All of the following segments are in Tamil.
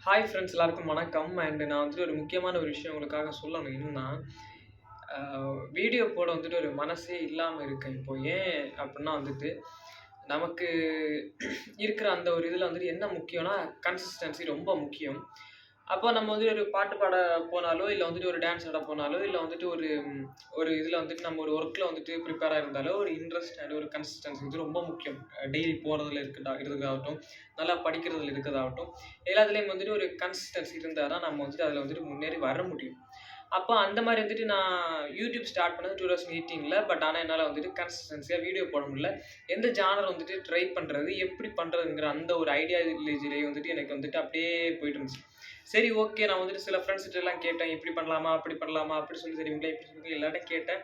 ஹாய் ஃப்ரெண்ட்ஸ் எல்லாருக்கும் வணக்கம். நான் வந்துட்டு ஒரு முக்கியமான ஒரு விஷயம் உங்களுக்காக சொல்லணும். என்னன்னா, வீடியோ போட வந்துட்டு ஒரு மனசே இல்லாம இருக்கேன். இப்போ ஏன் அப்புட்னா வந்துட்டு, நமக்கு இருக்கிற அந்த ஒரு இதில வந்துட்டு என்ன முக்கியம்னா, கன்சிஸ்டன்சி ரொம்ப முக்கியம். அப்போ நம்ம வந்து ஒரு பாட்டு பாட போனாலோ, இல்ல வந்துட்டு ஒரு டான்ஸ் ஆட போனாலோ, இல்ல வந்துட்டு ஒரு இதில வந்துட்டு நம்ம ஒரு ஒர்க்ல வந்துட்டு ப்ரிப்பேரா இருந்தாலோ, ஒரு இன்ட்ரெஸ்ட் அண்ட் ஒரு கன்சிஸ்டன்சி வந்து ரொம்ப முக்கியம். டெய்லி போறதுல இருக்கிறதாகட்டும், நல்லா படிக்கிறதுல இருக்கிறதாகட்டும், எல்லாத்துலயும் வந்துட்டு ஒரு கன்சிஸ்டன்சி இருந்தா தான் நம்ம வந்துட்டு அதில வந்துட்டு முன்னேறி வர முடியும். அப்ப அந்த மாரி வந்துட்டு நான் யூடியூப் ஸ்டார்ட் பண்ணது 2018ல. பட் ஆனா என்னால வந்துட்டு கன்சிஸ்டன்ஸியா வீடியோ போட முடியல. எந்த ஜானர் வந்துட்டு ட்ரை பண்றது, எப்படி பண்றதுங்கிற அந்த ஒரு ஐடியாலஜிலயே வந்துட்டு எனக்கு வந்துட்டு அப்படியே போயிட்டு இருந்துச்சு. சரி ஓகே. நான் வந்துட்டு சில ஃப்ரெண்ட்ஸ்கிட்டலாம் கேட்டேன். இப்படி பண்ணலாமா? அப்படி பண்ணலாமா? அப்படி சொல்லி தருவீங்களா? இப்படி சொல்லி எல்லார்ட்டயும் கேட்டேன்.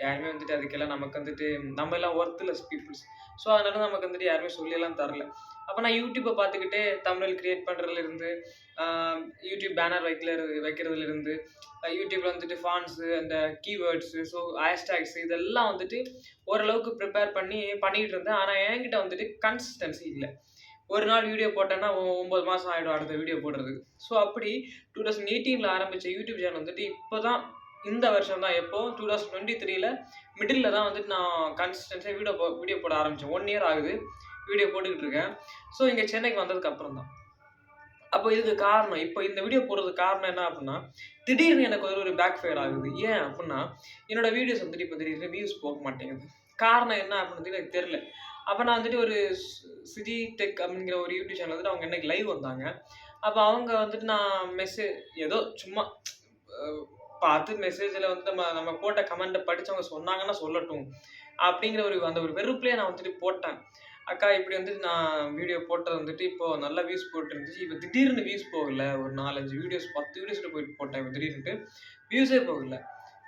யாருமே வந்துட்டு அதுக்கெல்லாம் நமக்கு வந்துட்டு நம்ம எல்லாம் ஒர்த்லெஸ் பீப்பிள்ஸ். ஸோ, அதனால நமக்கு வந்துட்டு யாருமே சொல்லிலாம் தரல. அப்ப நான் யூடியூப பார்த்துக்கிட்டே தம்ப்நெயில் கிரியேட் பண்றதுலருந்து, ஆ யூடியூப் பேனர் வைக்கிறதுலருந்து, யூடியூப்ல வந்துட்டு ஃபாண்ட்ஸு, அந்த கீவேர்ட்ஸு, ஸோ ஹேஷ்டேக்ஸ் இதெல்லாம் வந்துட்டு ஓரளவுக்கு ப்ரிப்பேர் பண்ணி பண்ணிட்டு இருந்தேன். ஆனா என்கிட்ட வந்துட்டு கன்சிஸ்டன்சி இல்ல. ஒரு நாள் வீடியோ போட்டேன்னா 9 மாசம் ஆயிடும் அடுத்த வீடியோ போடுறதுக்கு. ஸோ அப்படி 2018ல ஆரம்பிச்ச யூடியூப் சேனல் வந்துட்டு இப்ப தான் இந்த வருஷம் தான் எப்போ 2023ல மிடில்ல தான் வந்துட்டு நான் கன்சிஸ்டன்ஸியா வீடியோ போட ஆரம்பிச்சேன். 1 இயர் ஆகுது. வீடியோ போட்டுக்கிட்டு இருக்கேன். ஸோ இங்க சென்னைக்கு வந்ததுக்கு அப்புறம் தான். அப்போ இதுக்கு காரணம் இப்போ இந்த வீடியோ போடுறதுக்கு காரணம் என்ன அப்டின்னா, திடீர்னு எனக்கு ஒரு பேக் ஃபயர் ஆகுது. ஏன் அப்டின்னா, என்னோட வீடியோஸ் வந்துட்டு இப்போ திடீர்னு வியூஸ் போக மாட்டேங்குது. காரணம் என்ன அப்டின்னு எனக்கு தெரியல. அப்ப நான் வந்துட்டு ஒரு சிஜி டெக் அப்படிங்கிற ஒரு யூடியூப் சேனல் வந்துட்டு அவங்க இன்னைக்கு லைவ் வந்தாங்க. அப்ப அவங்க வந்துட்டு நான் ஏதோ சும்மா அ பார்த்து மெசேஜ்ல வந்து நம்ம நம்ம போட்ட கமெண்ட்ட படிச்சவங்க சொன்னாங்கன்னா சொல்லட்டும். அப்படிங்கிற அந்த ஒரு வெறுப்பிலேயே நான் வந்துட்டு போட்டேன். அக்கா இப்படி வந்துட்டு நான் வீடியோ போட்டது வந்துட்டு இப்போ நல்ல வியூஸ் போட்டுருந்துச்சு. இப்போ திடீர்னு வியூஸ் போகல. ஒரு 4, 5 வீடியோஸ் 10 வீடியோஸ்ல போயிட்டு போட்டேன் இப்போ திடீர்னுட்டு. வியூஸே போகல.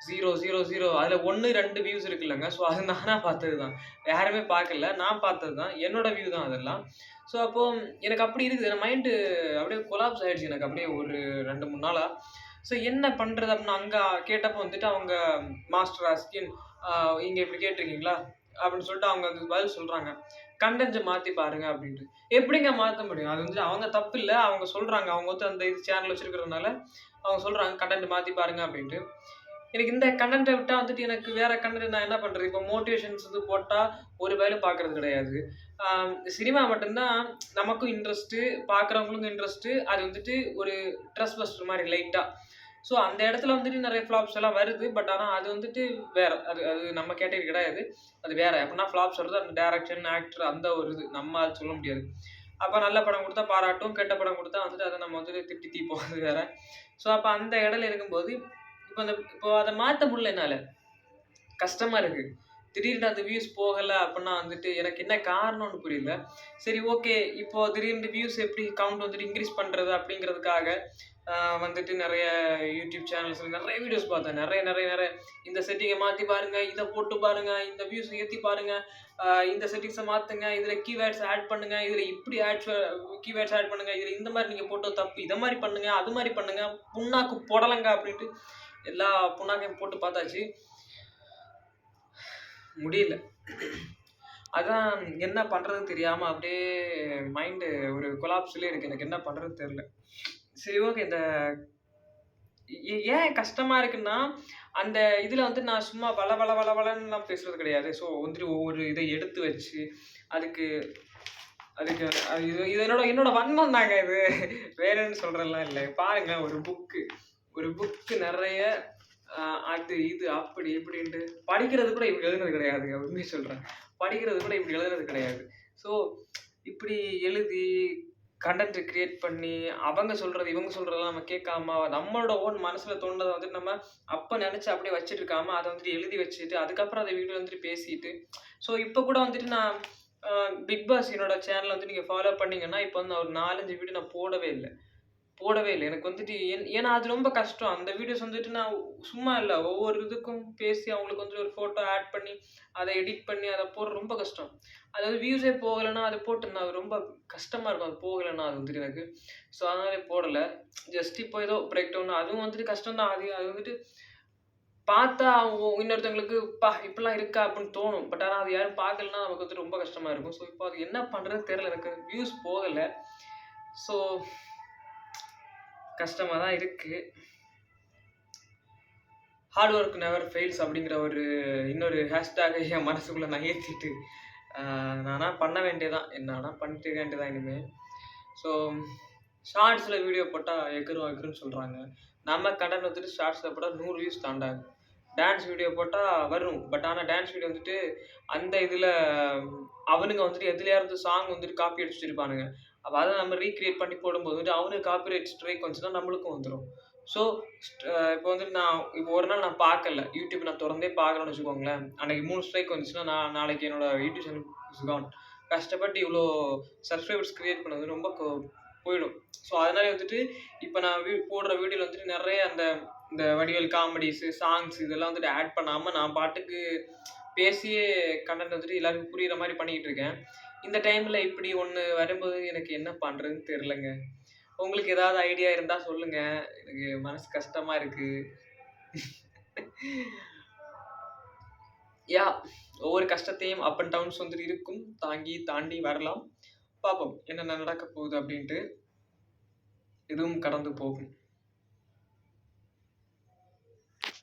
0, 0, 0 அதுல 1, 2 வியூஸ் இருக்குல்லங்க. ஸோ அது நானா பார்த்தது தான். யாருமே பார்க்கல. நான் பார்த்தது தான். என்னோட வியூ தான் அதெல்லாம். ஸோ அப்போ எனக்கு அப்படி இருக்குது. என் மைண்டு அப்படியே கொலாப்ஸ் ஆயிடுச்சு எனக்கு அப்படியே ஒரு 2, 3 நாளா. ஸோ என்ன பண்றது அப்படின்னு அங்க கேட்டப்போ வந்துட்டு அவங்க மாஸ்டர் அஸ்கின் இங்க இப்படி கேட்டிருக்கீங்களா? அப்படின்னு சொல்லிட்டு அவங்க அதுக்கு பதில் சொல்றாங்க. கன்டென்ட்ட மாத்தி பாருங்க அப்படின்ட்டு. எப்படிங்க மாத்த முடியும்? அது வந்துட்டு அவங்க தப்பு இல்ல. அவங்க சொல்றாங்க. அவங்க வந்து அந்த சேனல் வச்சிருக்கிறதுனால அவங்க சொல்றாங்க கன்டென்ட் மாத்தி பாருங்க அப்படின்ட்டு. எனக்கு இந்த கன்டென்ட்ட விட்டா வந்துட்டு எனக்கு வேற கன்டென்ட் நான் என்ன பண்றது? இப்போ மோட்டிவேஷன்ஸ் இது போட்டா ஒரு பயலும் பார்க்கறது கிடையாது. ஆ சினிமா மட்டும் தான் நமக்கும் இன்ட்ரெஸ்ட்டு, பார்க்குறவங்களுக்கும் இன்ட்ரெஸ்ட்டு. அது வந்துட்டு ஒரு ட்ரஸ்ட் பஸ்டர் மாரி லைட்டா. ஸோ அந்த இடத்துல வந்துட்டு நெறைய ஃப்ளாப்ஸ் எல்லாம் வருது. பட் ஆனா அது வந்துட்டு வேற. அது அது நம்ம கேட்டகரி கிடையாது. அது வேற. எப்படின்னா ஃப்ளாப்ஸ் வருது அந்த டைரக்ஷன், ஆக்டர் அந்த ஒரு இது. நம்ம அது சொல்ல முடியாது. அப்ப நல்ல படம் குடுத்தா பாராட்டும், கெட்ட படம் குடுத்தா வந்துட்டு அத நம்ம வந்துட்டு திட்டி தீர்ப்போம். அது வேற. ஸோ அப்ப அந்த இடையில இருக்கும்போது, இப்போ அத மாத்த முடியல என்னால. கஷ்டமா இருக்கு. திடீர்னு அந்த வியூஸ் போகல அப்டின்னா வந்துட்டு எனக்கு என்ன காரணம்னு புரியல. சரி ஓகே. இப்போ திடீர்னு வியூஸ் எப்படி கவுண்ட் வந்துட்டு இன்கிரீஸ் பண்றது அப்படிங்கிறதுக்காக வந்துட்டு நெறைய யூடியூப் சேனல்ஸ்ல நெறைய வீடியோஸ் பார்த்தேன். நெறைய நெறைய நெறைய இந்த செட்டிங்க மாத்தி பாருங்க, இத போட்டு பாருங்க, இந்த வியூஸ் ஏத்தி பாருங்க, இந்த செட்டிங்ஸ மாத்துங்க, இதுல கீவேர்ட்ஸ் ஆட் பண்ணுங்க, இதுல இப்படி கீவேர்ட்ஸ் ஆட் பண்ணுங்க, இதுல இந்த மாரி நீங்க போட்டது தப்பு, இத மாரி பண்ணுங்க, அது மாரி பண்ணுங்க, புண்ணாக்கு பொடலங்கா அப்படின்ட்டு எல்லா புண்ணாக்கையும் போட்டு பார்த்தாச்சு. முடியல. அதான் என்ன பண்றதுன்னு தெரியாம அப்படியே மைண்டு ஒரு கொலாப்ஸ்லயே இருக்கு. எனக்கு என்ன பண்றதுன்னு தெரியல. சரி ஓகே. இந்த ஏன் கஷ்டமா இருக்குன்னா, அந்த இதுல வந்து நான் சும்மா வள வள வள வளன்னுலாம் பேசுறது கிடையாது. ஸோ வந்துட்டு ஒவ்வொரு இத எடுத்து வச்சு, அதுக்கு அதுக்கு அது இது இது என்னோட வன்மம் தாங்க இது. வேறன்னு சொல்றேன்லாம் இல்ல. பாருங்க ஒரு புக்கு நெறைய அ அது இது அப்படி இப்படின்ட்டு படிக்கிறது கூட இப்படி எழுதுனது கிடையாதுங்க. உண்மைய சொல்றேன். படிக்கிறது கூட இப்படி எழுதுனது கிடையாது. ஸோ இப்படி எழுதி கன்டென்ட் கிரியேட் பண்ணி, அவங்க சொல்றது, இவங்க சொல்றதெல்லாம் நம்ம கேட்காம, நம்மளோட ஓன் மனசுல தோணுனத வந்துட்டு நம்ம அப்ப நெனச்சு அப்படியே வச்சுட்டு இருக்காம, அத வந்துட்டு எழுதி வச்சுட்டு, அதுக்கப்புறம் அத வீட்ல வந்துட்டு பேசிட்டு, ஸோ இப்ப கூட வந்துட்டு நான் பிக் பாஸ் என்னோட சேனல வந்து நீங்க ஃபாலோ பண்ணீங்கன்னா, இப்ப வந்து ஒரு 4, 5 வீடியோ நான் போடவே இல்ல. எனக்கு வந்துட்டு ஏன்னா அது ரொம்ப கஷ்டம். அந்த வீடியோஸ் வந்துட்டு நான் சும்மா இல்ல. ஒவ்வொரு இதுக்கும் பேசி அவங்களுக்கு வந்து ஒரு ஃபோட்டோ ஆட் பண்ணி, அத எடிட் பண்ணி அத போடுறது ரொம்ப கஷ்டம். அதாவது வியூஸே போகலன்னா, அத போட்டு நான் ரொம்ப கஷ்டமா இருக்கும். அது போகலன்னா அது வந்துட்டு எனக்கு. ஸோ அதனால போடல. ஜஸ்ட் இப்போ ஏதோ பிரேக் டவுன் அதுவும் வந்துட்டு கஷ்டம் தான். அது அது வந்துட்டு பார்த்தா இன்னொருத்தவங்களுக்கு இப்படிலாம் இருக்கா? அப்படின்னு தோணும். பட் ஆனா அது யாரும் பார்க்கலன்னா நமக்கு வந்துட்டு ரொம்ப கஷ்டமா இருக்கும். ஸோ இப்போ அது என்ன பண்றதுன்னு தெரியல எனக்கு. வியூஸ் போகல. ஸோ கஷ்டமா தான் இருக்கு. ஹார்ட் ஒர்க் நெவர் ஃபெயில்ஸ் அப்படிங்கிற ஒரு இன்னொரு ஹேஷ்டேக என் மனசுக்குள்ள நான் ஏத்திட்டு, நானா பண்ண வேண்டியது தான். நானா பண்ணிட்டு இருக்க வேண்டியது தான் இனிமே. ஸோ ஷார்ட்ஸ்ல வீடியோ போட்டா எகுரும் எகுரும்ன்னு சொல்றாங்க. நம்ம கன்டென்ட் வந்துட்டு ஷார்ட்ஸ்ல போட்டா 100 வியூஸ் தாண்டாது. டான்ஸ் வீடியோ போட்டா வரும். பட் ஆனா டான்ஸ் வீடியோ வந்துட்டு அந்த இதுல அவனுங்க வந்துட்டு எதுலயாவது சாங் வந்துட்டு காப்பி அடிச்சு வச்சிருப்பானுங்க. அப்ப அத நம்ம ரீகிரியேட் பண்ணி போடும்போது வந்துட்டு அவனுக்கு காப்பிரைட் ஸ்ட்ரைக் வந்துச்சுன்னா நம்மளுக்கும் வந்துரும். ஸோ இப்போ வந்துட்டு இப்போ ஒரு நாள் நான் பார்க்கல. யூடியூப் நான் தொறந்தே பார்க்கலன்னு வச்சுக்கோங்களேன். அன்னைக்கு 3 ஸ்ட்ரைக் வந்துச்சுன்னா, நான் நாளைக்கு என்னோட யூடியூப் சேனல் இஸ் கான். கஷ்டப்பட்டு இவ்ளோ சப்ஸ்கிரைபர்ஸ் கிரியேட் பண்ணது ரொம்ப போயிடும். ஸோ அதனால வந்துட்டு இப்ப நான் போடுற வீடியோல வந்துட்டு நெறைய இந்த வடிவேல் காமெடிஸ், சாங்ஸ் இதெல்லாம் வந்துட்டு ஆட் பண்ணாம நான் பாட்டுக்கு பேசியே கன்டென்ட் வந்துட்டு எல்லாருக்கும் புரியிற மாரி பண்ணிக்கிட்டு இருக்கேன். இந்த டைம்ல இப்படி ஒண்ணு வரும்போது எனக்கு என்ன பண்றதுன்னு தெரியலங்க. உங்களுக்கு ஏதாவது ஐடியா இருந்தா சொல்லுங்க. எனக்கு மனசு கஷ்டமா இருக்கு. யாஹ்! ஒவ்வொரு கஷ்டத்தையும் அப் அண்ட் டவுன்ஸ் வந்துட்டு இருக்கும். தாங்கி, தாண்டி வரலாம். பார்ப்போம். என்னென்ன நடக்கப் போகுது அப்படின்ட்டு. இதுவும் கடந்து போகும்.